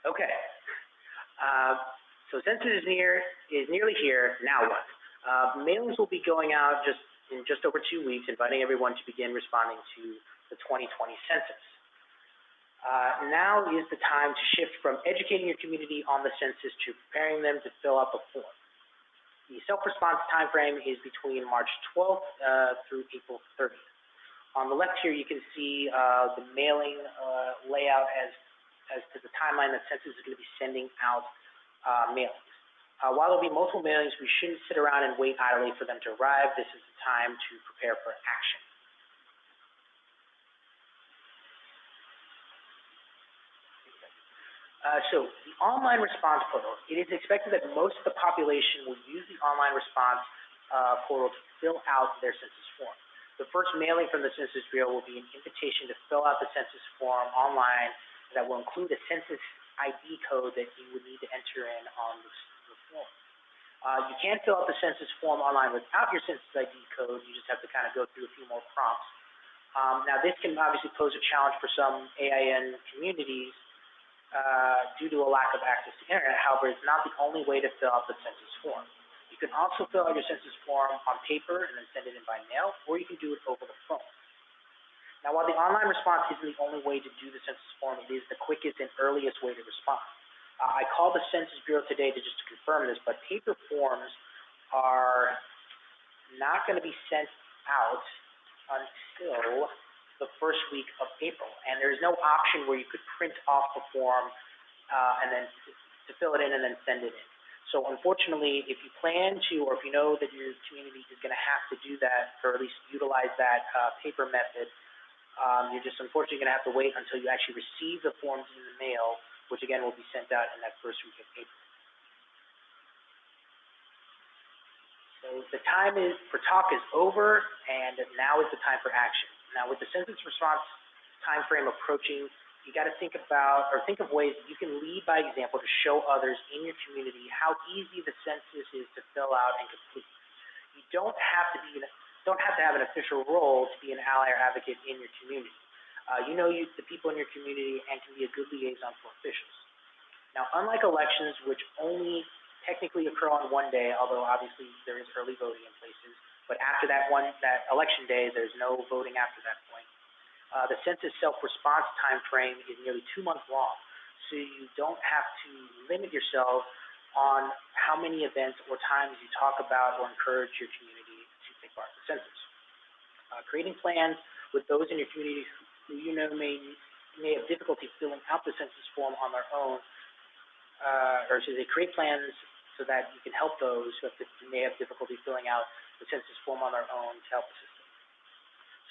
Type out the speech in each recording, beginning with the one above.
Okay. Uh, so census is nearly here. Now what? Mailings will be going out in just over 2 weeks, inviting everyone to begin responding to the 2020 census. Now is the time to shift from educating your community on the census to preparing them to fill out the form. The self-response time frame is between March 12th through April 30th. On the left here, you can see the mailing layout as to the timeline that Census is going to be sending out mailings. While there'll be multiple mailings, we shouldn't sit around and wait idly for them to arrive. This is the time to prepare for action. So the online response portal, it is expected that most of the population will use the online response portal to fill out their census form. The first mailing from the Census Bureau will be an invitation to fill out the census form online that will include a census ID code that you would need to enter in on the form. You can fill out the census form online without your census ID code. You just have to kind of go through a few more prompts. Now, this can obviously pose a challenge for some AIN communities due to a lack of access to internet. However, it's not the only way to fill out the census form. You can also fill out your census form on paper and then send it in by mail, or you can do it over the phone. Now, while the online response isn't the only way to do the census form, it is the quickest and earliest way to respond. I called the Census Bureau today to confirm this, but paper forms are not going to be sent out until the first week of April, and there's no option where you could print off the form and then to fill it in and then send it in. So unfortunately, if you plan to, or if you know that your community is going to have to do that, or at least utilize that paper method, you're just unfortunately going to have to wait until you actually receive the forms in the mail, which again will be sent out in that first week of April. So the time for talk is over, and now is the time for action. Now, with the census response time frame approaching, you got to think of ways that you can lead by example to show others in your community how easy the census is to fill out and complete. You don't have to have an official role to be an ally or advocate in your community. You know the people in your community and can be a good liaison for officials. Now, unlike elections, which only technically occur on one day, although obviously there is early voting in places, but after that election day, there's no voting after that point. The census self-response time frame is nearly 2 months long, so you don't have to limit yourself on how many events or times you talk about or encourage your community to take part in the census. Creating plans with those in your community who you know may have difficulty filling out the census form on their own, or should they create plans so that you can help those who may have difficulty filling out the census form on their own to help the system.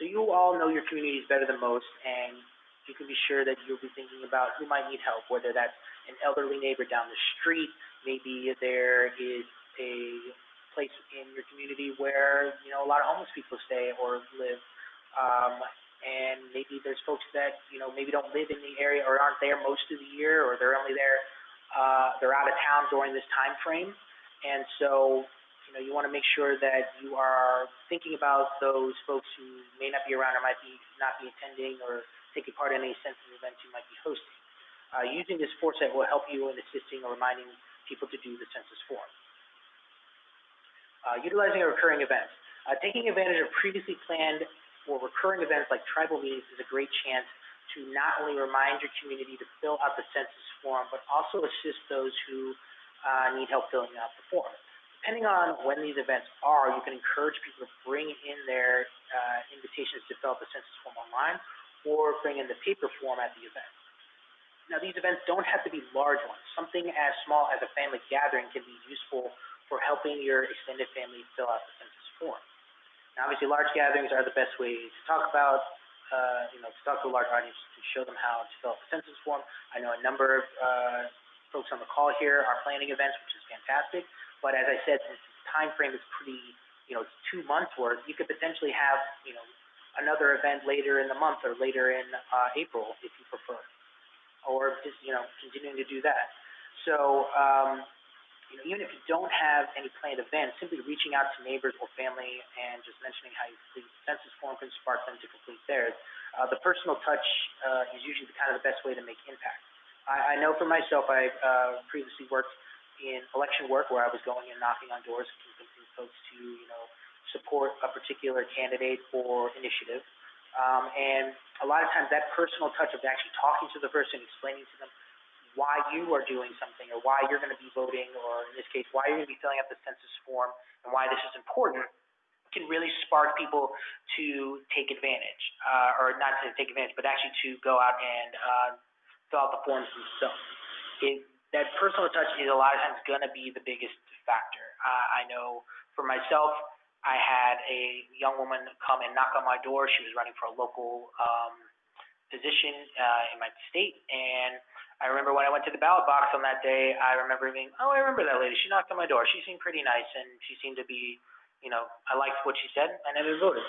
So you all know your communities better than most, and you can be sure that you'll be thinking about who might need help, whether that's an elderly neighbor down the street, maybe there is a place in your community where a lot of homeless people stay or live, and maybe there's folks that maybe don't live in the area or aren't there most of the year, or they're only there, they're out of town during this time frame, and so you want to make sure that you are thinking about those folks who may not be around or might not be attending or taking part in any census events you might be hosting. Using this foresight will help you in assisting or reminding people to do the census form. Utilizing a recurring event. Taking advantage of previously planned or recurring events like tribal meetings is a great chance to not only remind your community to fill out the census form, but also assist those who need help filling out the form. Depending on when these events are, you can encourage people to bring in their invitations to fill out the census form online or bring in the paper form at the event. Now, these events don't have to be large ones. Something as small as a family gathering can be useful for helping your extended family fill out the census form. Now, obviously, large gatherings are the best way to talk about, to talk to a large audience to show them how to fill out the census form. I know a number of folks on the call here are planning events, which is fantastic. But as I said, since the time frame is pretty, it's 2 months worth, you could potentially have, another event later in the month or later in April if you prefer, or just, continuing to do that. So, even if you don't have any planned events, simply reaching out to neighbors or family and just mentioning how you complete the census form can spark them to complete theirs. The personal touch is usually the best way to make impact. I know for myself, I previously worked in election work where I was going and knocking on doors, convincing folks to, support a particular candidate or initiative. And a lot of times that personal touch of actually talking to the person, explaining to them why you are doing something or why you're going to be voting, or in this case, why you're going to be filling out the census form and why this is important, can really spark people to take advantage, or not to take advantage, but actually to go out and fill out the forms themselves. That personal touch is a lot of times going to be the biggest factor. I know for myself, I had a young woman come and knock on my door. She was running for a local position in my state, and I remember when I went to the ballot box on that day, I remember being, oh, I remember that lady. She knocked on my door. She seemed pretty nice, and she seemed to be, I liked what she said. I never voted.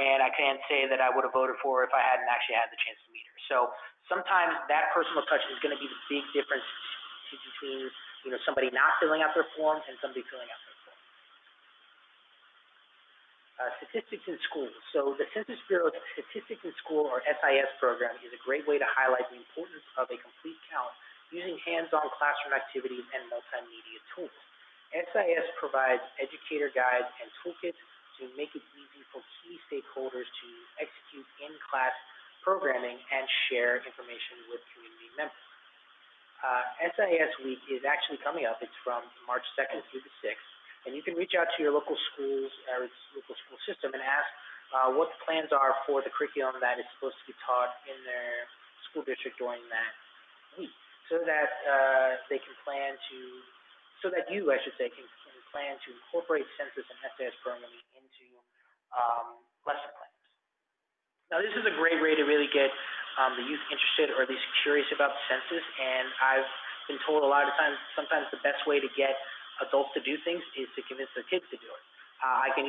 And I can't say that I would have voted for her if I hadn't actually had the chance to meet her. So sometimes that personal touch is going to be the big difference between, somebody not filling out their form and somebody filling out their form. Statistics in schools. So the Census Bureau's Statistics in School, or SIS program, is a great way to highlight the importance of a complete count using hands-on classroom activities and multimedia tools. SIS provides educator guides and toolkits to make it easy for key stakeholders to execute in-class programming and share information with community members. SIS Week is actually coming up. It's from March 2nd through the 6th, and you can reach out to your local schools or local school system and ask what the plans are for the curriculum that is supposed to be taught in their school district during that week, so that they can plan to, so that you, I should say, can plan to incorporate census and SIS programming into lesson plans. Now, this is a great way to really get the youth interested, or at least curious about the census, and I've been told a lot of times, sometimes the best way to get adults to do things is to convince their kids to do it. I can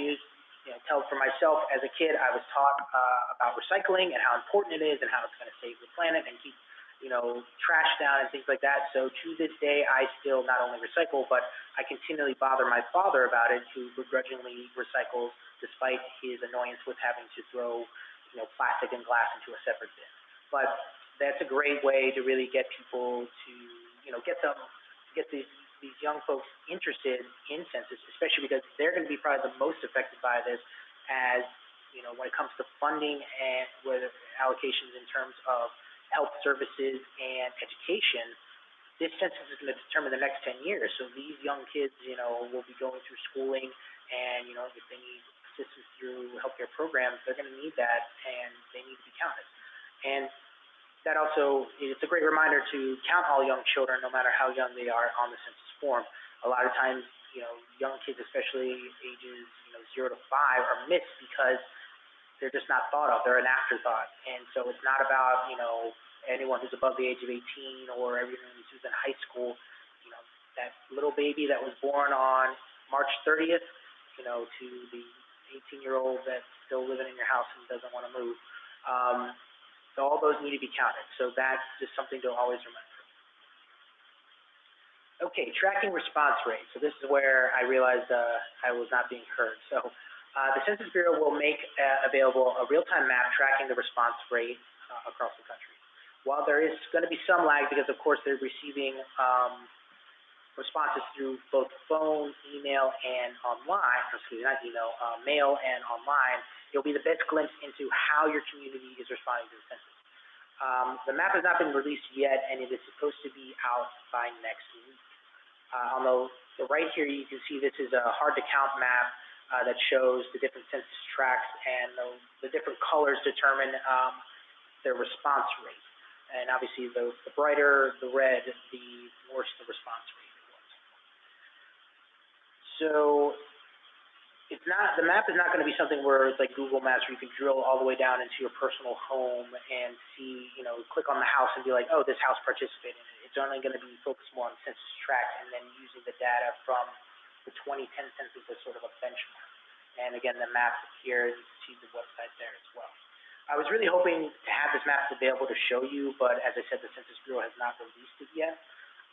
tell for myself, as a kid, I was taught about recycling and how important it is and how it's going to save the planet and keep trash down and things like that. So to this day, I still not only recycle, but I continually bother my father about it, who begrudgingly recycles despite his annoyance with having to throw, plastic and glass into a separate bin. But that's a great way to really get people to, get these young folks interested in census, especially because they're going to be probably the most affected by this, as, when it comes to funding and with allocations in terms of health services and education. This census is going to determine the next 10 years. So these young kids, will be going through schooling, and, if they need assistance through healthcare programs, they're going to need that, and they need to be counted. And that also, it's a great reminder to count all young children, no matter how young they are, on the census form. A lot of times, young kids, especially ages, 0 to 5, are missed because they're just not thought of. They're an afterthought. And so it's not about, anyone who's above the age of 18 or everyone who's in high school. That little baby that was born on March 30th, to the 18-year-old that's still living in your house and doesn't want to move. So all those need to be counted. So that's just something to always remember. Okay, tracking response rate. So this is where I realized I was not being heard. So the Census Bureau will make available a real-time map tracking the response rate across the country. While there is going to be some lag, because of course they're receiving responses through both phone, email, and online, mail and online, it'll be the best glimpse into how your community is responding to the census. The map has not been released yet, and it is supposed to be out by next week. On the right here, you can see this is a hard-to-count map that shows the different census tracts, and the different colors determine their response rate. And obviously, the brighter the red, the worse the response rate was. So the map is not going to be something where it's like Google Maps, where you can drill all the way down into your personal home and see, click on the house and be like, oh, this house participated in it. It's only going to be focused more on census tracts and then using the data from the 2010 census as sort of a benchmark. And again, the map here, you can see the website there as well. I was really hoping to have this map available to show you, but as I said, the Census Bureau has not released it yet.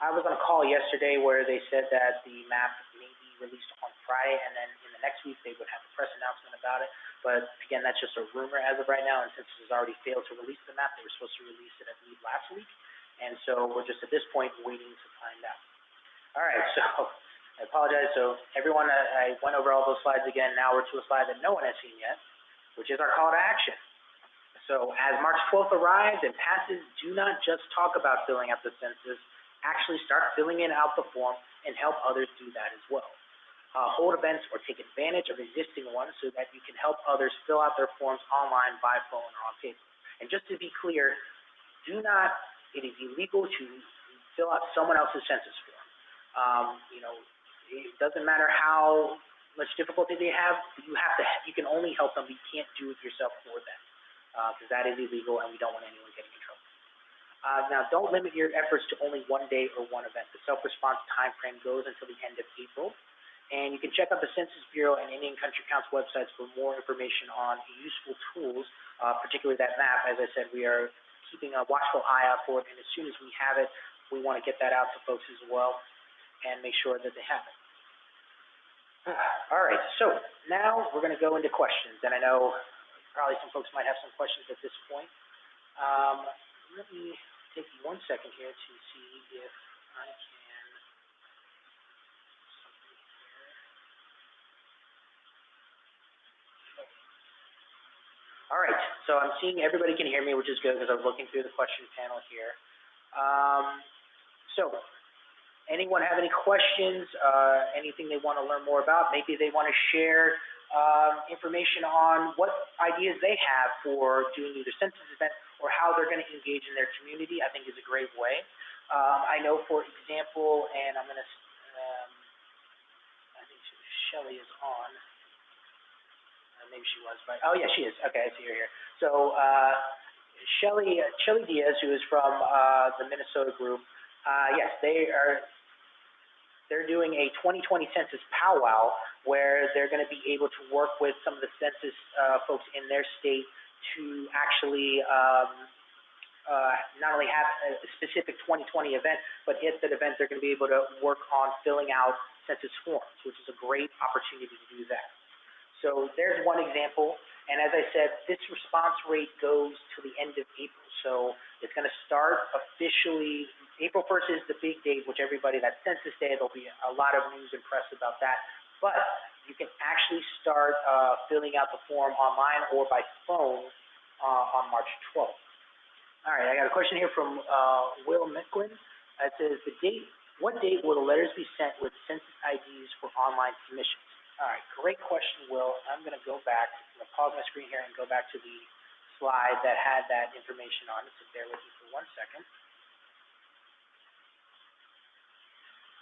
I was on a call yesterday where they said that the map may be released on Friday, and then in the next week they would have a press announcement about it. But again, that's just a rumor as of right now, and Census has already failed to release the map. They were supposed to release it, I believe, last week, And so we're just at this point waiting to find out. All right, so I apologize. So everyone, I went over all those slides again. Now we're to a slide that no one has seen yet, which is our call to action. So as March 12th arrives and passes, do not just talk about filling out the census. Actually start filling out the form and help others do that as well. Hold events or take advantage of existing ones so that you can help others fill out their forms online, by phone, or on paper. And just to be clear, it is illegal to fill out someone else's census form. It doesn't matter how much difficulty they have, you can only help them, but you can't do it yourself for them, because that is illegal and we don't want anyone getting in trouble. Now, don't limit your efforts to only one day or one event. The self-response time frame goes until the end of April. And you can check out the Census Bureau and Indian Country Council websites for more information on useful tools, particularly that map. As I said, we are keeping a watchful eye out for it, and as soon as we have it, we want to get that out to folks as well and make sure that they have it. All right, so now we're going to go into questions, and I know probably some folks might have some questions at this point. Let me take 1 second here to see if I can. All right, so I'm seeing everybody can hear me, which is good because I was looking through the question panel here. So, anyone have any questions, anything they want to learn more about? Maybe they want to share information on what ideas they have for doing either census event or how they're going to engage in their community. I think is a great way. I know, for example, and I'm going to, I think Shelly is on. Maybe she was, but oh yeah, she is. Okay, I see her here. So Shelly Diaz, who is from the Minnesota group, yes, they're doing a 2020 census powwow where they're going to be able to work with some of the census folks in their state to actually not only have a specific 2020 event, but at that event they're going to be able to work on filling out census forms, which is a great opportunity to do that. So there's one example, and as I said, this response rate goes to the end of April. So it's going to start officially, April 1st is the big date, which everybody, that's Census Day, there'll be a lot of news and press about that. But you can actually start filling out the form online or by phone on March 12th. All right, I got a question here from Will Micklin. It says, what date will the letters be sent with census IDs for online submissions? All right, great question, Will. I'm going to go back. I'm going to pause my screen here and go back to the slide that had that information on it. So bear with me for 1 second.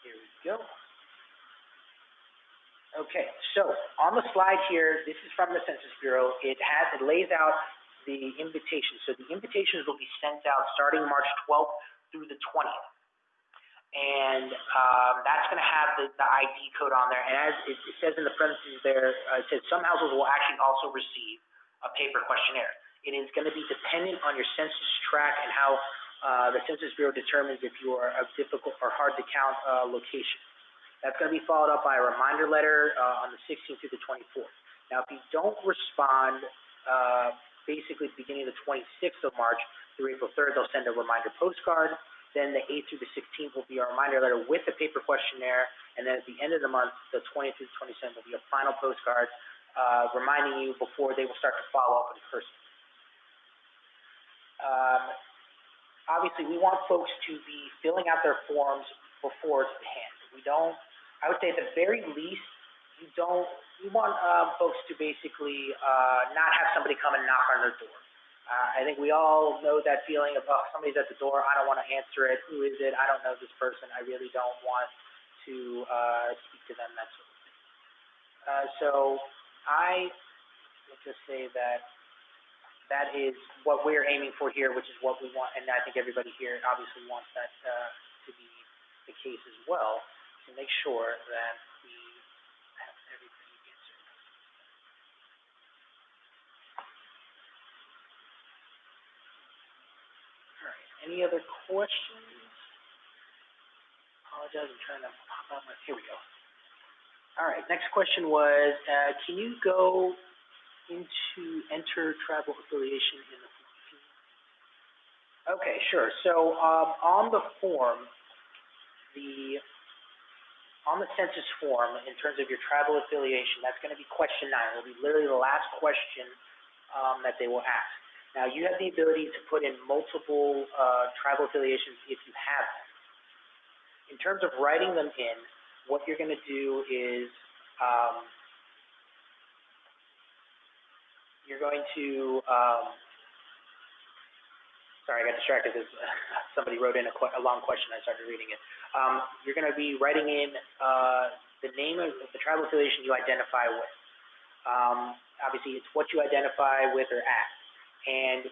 Here we go. Okay, so on the slide here, this is from the Census Bureau. It lays out the invitations. So the invitations will be sent out starting March 12th through the 20th. And that's going to have the ID code on there. And as it says in the parentheses there, it says some households will actually also receive a paper questionnaire. It is going to be dependent on your census tract and how the Census Bureau determines if you are a difficult or hard to count location. That's going to be followed up by a reminder letter on the 16th through the 24th. Now, if you don't respond, basically beginning the 26th of March through April 3rd, they'll send a reminder postcard. Then the 8th through the 16th will be a reminder letter with a paper questionnaire, and then at the end of the month, the 20th through the 27th will be a final postcard reminding you before they will start to follow up in person. Obviously, we want folks to be filling out their forms before it's in hand. I would say at the very least, we want folks to basically not have somebody come and knock on their door. I think we all know that feeling of, oh, somebody's at the door, I don't want to answer it, who is it, I don't know this person, I really don't want to speak to them, that sort of thing. So I would just say that is what we're aiming for here, which is what we want, and I think everybody here obviously wants that to be the case as well, to make sure that we have everything answered. All right, any other questions? Apologize, I'm trying to pop out my, here we go. All right, next question was, can you go into enter tribal affiliation in the form? Okay, sure. So on the form, the on the census form, in terms of your tribal affiliation, that's going to be question 9. It'll be literally the last question that they will ask. Now, you have the ability to put in multiple tribal affiliations if you have them. In terms of writing them in, what you're going to do is you're going to sorry, I got distracted because somebody wrote in a long question. I started reading it. You're going to be writing in the name of the tribal affiliation you identify with. Obviously, it's what you identify with or as. And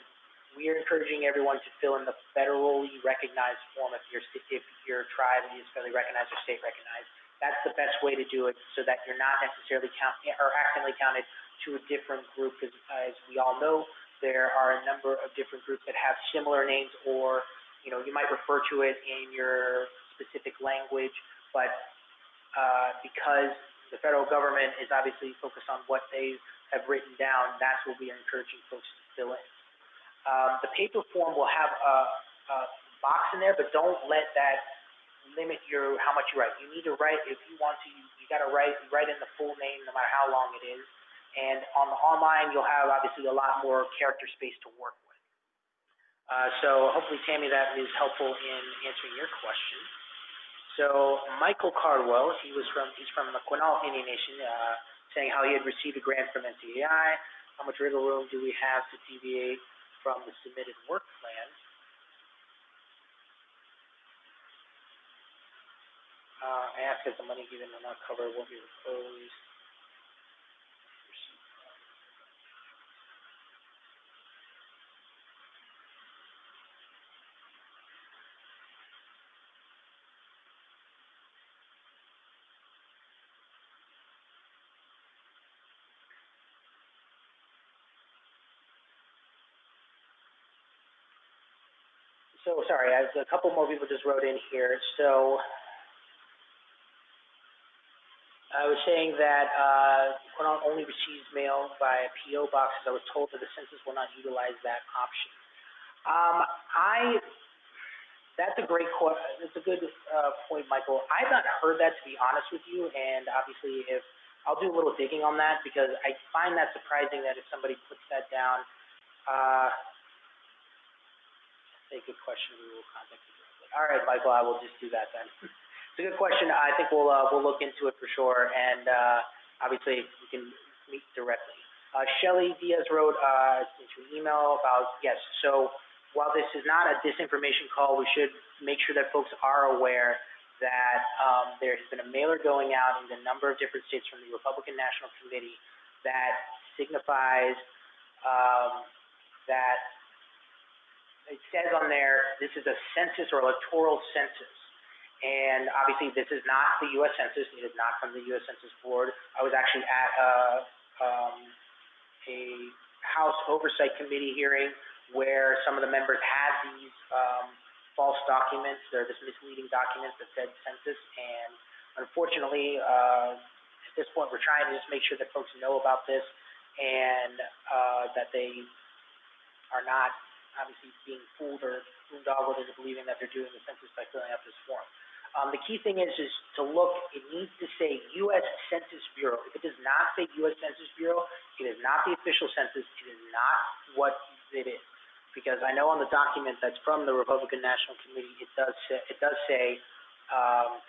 we are encouraging everyone to fill in the federally recognized form if your tribe is federally recognized or state recognized. That's the best way to do it, so that you're not necessarily accidentally counted to a different group, because as we all know, there are a number of different groups that have similar names, or you might refer to it in your specific language, but because the federal government is obviously focused on what they have written down, that's what we are encouraging folks to fill in. The paper form will have a box in there, but don't let that limit how much you write. You need to write, if you want to, you got to write in the full name no matter how long it is. And on the online, you'll have obviously a lot more character space to work with. So hopefully, Tammy, that is helpful in answering your question. So Michael Cardwell, he's from the Quinault Indian Nation, saying how he had received a grant from NCAI. How much wiggle room do we have to deviate from the submitted work plan? I asked if the money given will not cover what we proposed. So sorry, a couple more people just wrote in here. So I was saying that Quinault only receives mail via PO boxes. I was told that the census will not utilize that option. That's a great question. It's a good point, Michael. I've not heard that, to be honest with you, and obviously I'll do a little digging on that, because I find that surprising that if somebody puts that down. A good question. We will contact you directly. All right, Michael, I will just do that then. It's a good question. I think we'll look into it for sure, and obviously we can meet directly. Shelly Diaz wrote into an email about, yes, so while this is not a disinformation call, we should make sure that folks are aware that there has been a mailer going out in a number of different states from the Republican National Committee that signifies that it says on there, this is a census or electoral census. And obviously, this is not the U.S. Census. It is not from the U.S. Census Board. I was actually at a House Oversight Committee hearing where some of the members had these false documents, or this misleading documents that said census. And unfortunately, at this point, we're trying to just make sure that folks know about this, and that they are not obviously being fooled or boondoggled into believing that they're doing the census by filling out this form. The key thing is to look, it needs to say U.S. Census Bureau. If it does not say U.S. Census Bureau, it is not the official census. It is not what it is. Because I know on the document that's from the Republican National Committee, it does say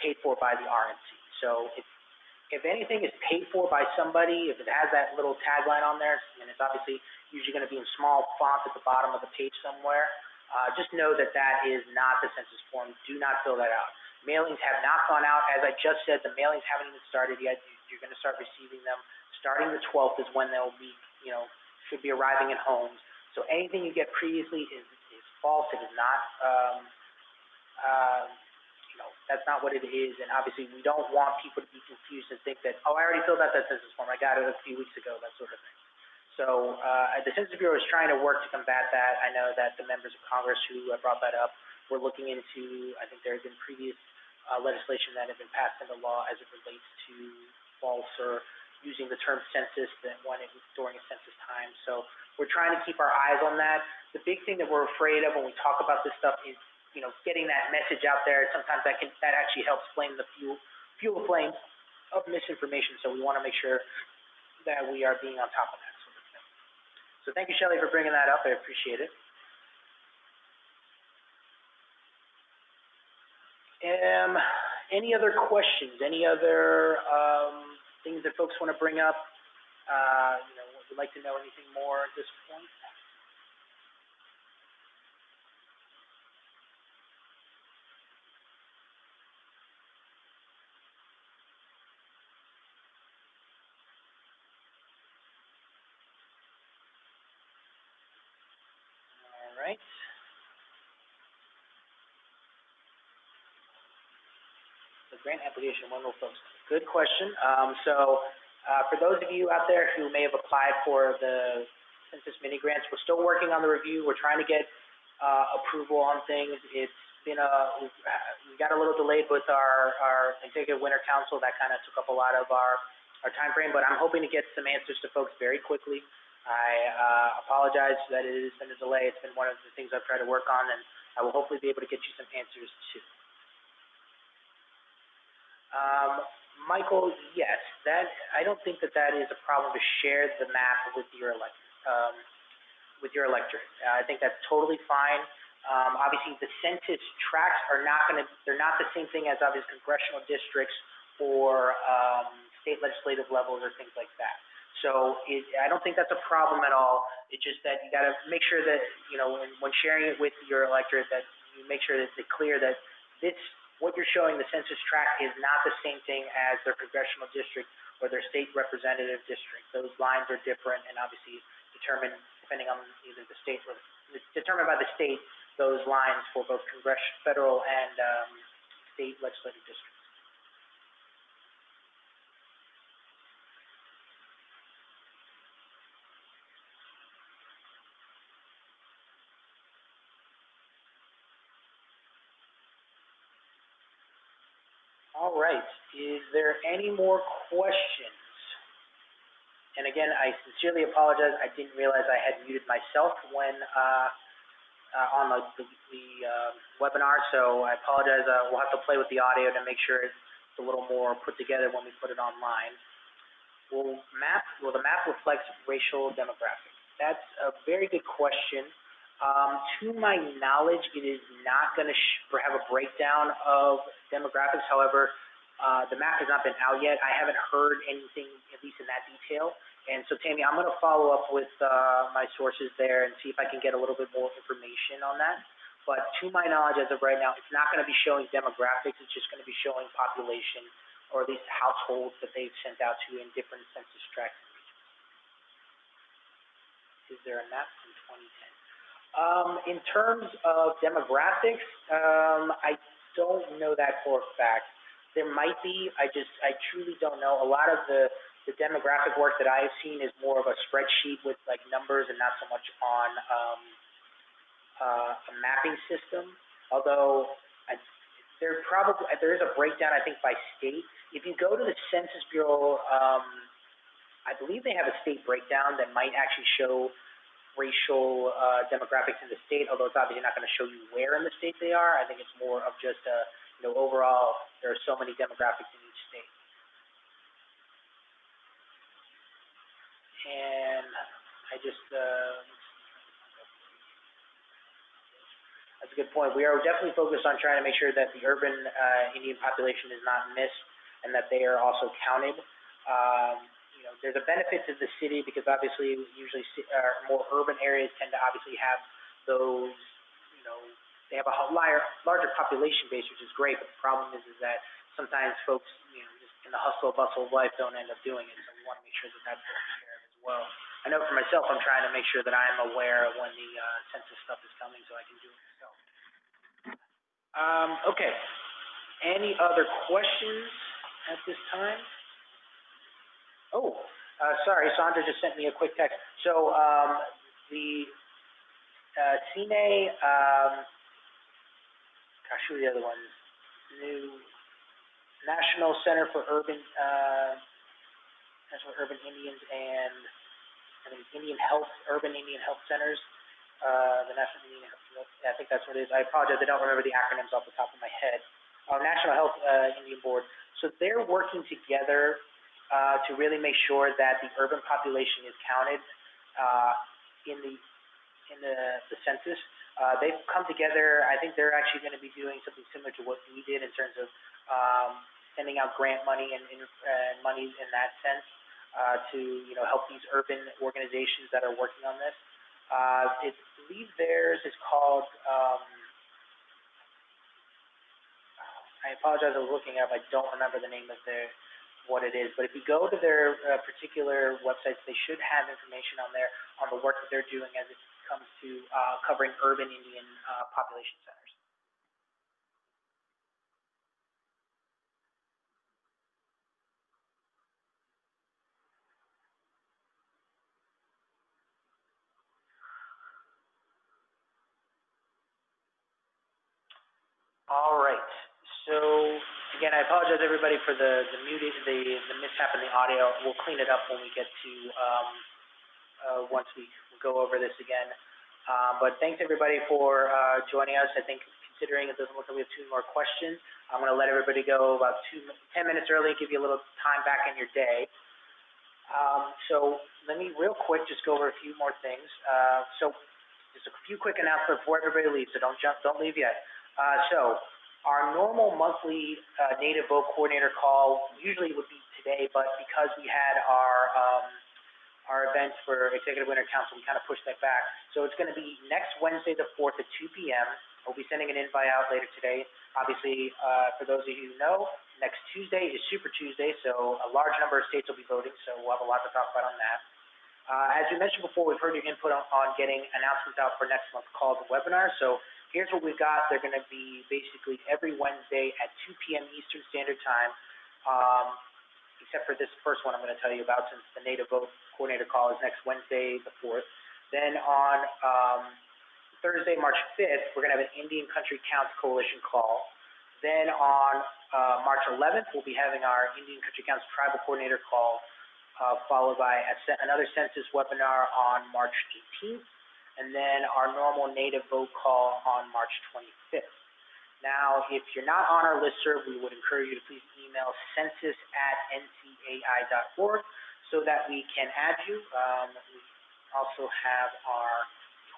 paid for by the RNC. So if anything is paid for by somebody, if it has that little tagline on there, and it's obviously usually going to be in small font at the bottom of the page somewhere, just know that that is not the census form. Do not fill that out. Mailings have not gone out. As I just said, the mailings haven't even started yet. You're going to start receiving them. Starting the 12th is when they'll be, should be arriving in homes. So anything you get previously is false. It is not, that's not what it is. And obviously, we don't want people to be confused and think that, oh, I already filled out that census form. I got it a few weeks ago, that sort of thing. So the Census Bureau is trying to work to combat that. I know that the members of Congress who brought that up were looking into, I think there has been previous legislation that had been passed into law as it relates to false or using the term census than when it was during a census time. So we're trying to keep our eyes on that. The big thing that we're afraid of when we talk about this stuff is, getting that message out there. Sometimes that actually helps flame the fuel flames of misinformation. So we want to make sure that we are being on top of that sort of thing. So thank you, Shelley, for bringing that up. I appreciate it. Any other questions? Any other things that folks want to bring up? Would you like to know anything more at this point? All right. The grant application, when will folks? Good question. For those of you out there who may have applied for the census mini grants, we're still working on the review. We're trying to get approval on things. It's been we got a little delayed with our executive winter council. That kind of took up a lot of our time frame, but I'm hoping to get some answers to folks very quickly. I apologize that it has been a delay. It's been one of the things I've tried to work on, and I will hopefully be able to get you some answers too. Michael, yes, I don't think that is a problem to share the map with your electorate. I think that's totally fine. Obviously, the census tracts are they're not the same thing as obviously congressional districts or state legislative levels or things like that. So I don't think that's a problem at all. It's just that you got to make sure that, when sharing it with your electorate, that you make sure that it's clear that what you're showing, the census tract, is not the same thing as their congressional district or their state representative district. Those lines are different and obviously determined depending on either the state or it's determined by the state, those lines for both federal and state legislative districts. All right. Is there any more questions? And again, I sincerely apologize. I didn't realize I had muted myself when on the webinar, so I apologize. We'll have to play with the audio to make sure it's a little more put together when we put it online. Will the map reflect racial demographics? That's a very good question. To my knowledge, it is not going to have a breakdown of demographics. However, the map has not been out yet. I haven't heard anything, at least in that detail. And so, Tammy, I'm going to follow up with my sources there and see if I can get a little bit more information on that. But to my knowledge, as of right now, it's not going to be showing demographics. It's just going to be showing population, or at least households that they've sent out to in different census tracts and regions. Is there a map from 2010? In terms of demographics, I don't know that for a fact. There might be. I truly don't know. A lot of the demographic work that I've seen is more of a spreadsheet with like numbers and not so much on a mapping system. Although there is a breakdown, I think, by state. If you go to the Census Bureau, I believe they have a state breakdown that might actually show racial demographics in the state, although it's obviously not going to show you where in the state they are. I think it's more of just overall, there are so many demographics in each state. And I just, that's a good point. We are definitely focused on trying to make sure that the urban Indian population is not missed and that they are also counted. There's a benefit to the city because obviously usually more urban areas tend to obviously have those, they have a larger population base, which is great, but the problem is that sometimes folks, just in the hustle bustle of life don't end up doing it, so we want to make sure that that's taken care of as well. I know for myself, I'm trying to make sure that I'm aware of when the census stuff is coming so I can do it myself. Okay. Any other questions at this time? Oh, sorry, Sandra just sent me a quick text. So the CNA, gosh, who are the other ones? New National Center for Urban National Urban Indians and I think Indian Health, Urban Indian Health Centers, the National Indian Health, I think that's what it is. I apologize, I don't remember the acronyms off the top of my head. National Health Indian Board. So they're working together to really make sure that the urban population is counted in the census. They've come together. I think they're actually going to be doing something similar to what we did in terms of sending out grant money and monies in that sense to help these urban organizations that are working on this. I believe theirs is called. I apologize, I was looking up. I don't remember the name of what it is. But if you go to their particular websites, they should have information on there on the work that they're doing as it comes to covering urban Indian population centers. All right. So again, I apologize everybody for the mishap in the audio. We'll clean it up when we get to once we go over this again. But thanks everybody for joining us. I think considering it doesn't look like we have two more questions, I'm going to let everybody go about 10 minutes early, give you a little time back in your day. So let me real quick just go over a few more things. So just a few quick announcements before everybody leaves. So don't leave yet. So our normal monthly Native Vote Coordinator call usually would be today, but because we had our events for Executive Winter Council, we kind of pushed that back. So it's going to be next Wednesday the 4th at 2 p.m. We'll be sending an invite out later today. Obviously, for those of you who know, next Tuesday is Super Tuesday, so a large number of states will be voting, so we'll have a lot to talk about on that. As we mentioned before, we've heard your input on getting announcements out for next month's calls and webinars. So here's what we've got. They're going to be basically every Wednesday at 2 p.m. Eastern Standard Time, except for this first one I'm going to tell you about, since the Native Vote Coordinator call is next Wednesday the 4th. Then on Thursday, March 5th, we're going to have an Indian Country Counts Coalition call. Then on March 11th, we'll be having our Indian Country Counts Tribal Coordinator call, followed by another census webinar on March 18th, and then our normal Native Vote call on March 25th. Now, if you're not on our listserv, we would encourage you to please email census@ncai.org so that we can add you. We also have our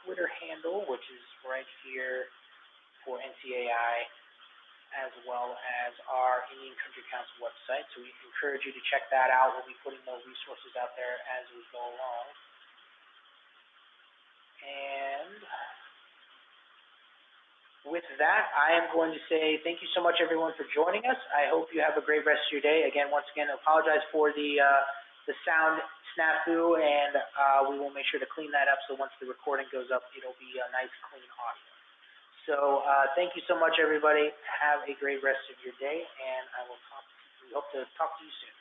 Twitter handle, which is right here for NCAI, as well as our Indian Country Council website. So we encourage you to check that out. We'll be putting more resources out there as we go along. And with that, I am going to say thank you so much, everyone, for joining us. I hope you have a great rest of your day. Again, once again, I apologize for the sound snafu, and we will make sure to clean that up so once the recording goes up, it'll be a nice, clean audio. So thank you so much, everybody. Have a great rest of your day, and we hope to talk to you soon.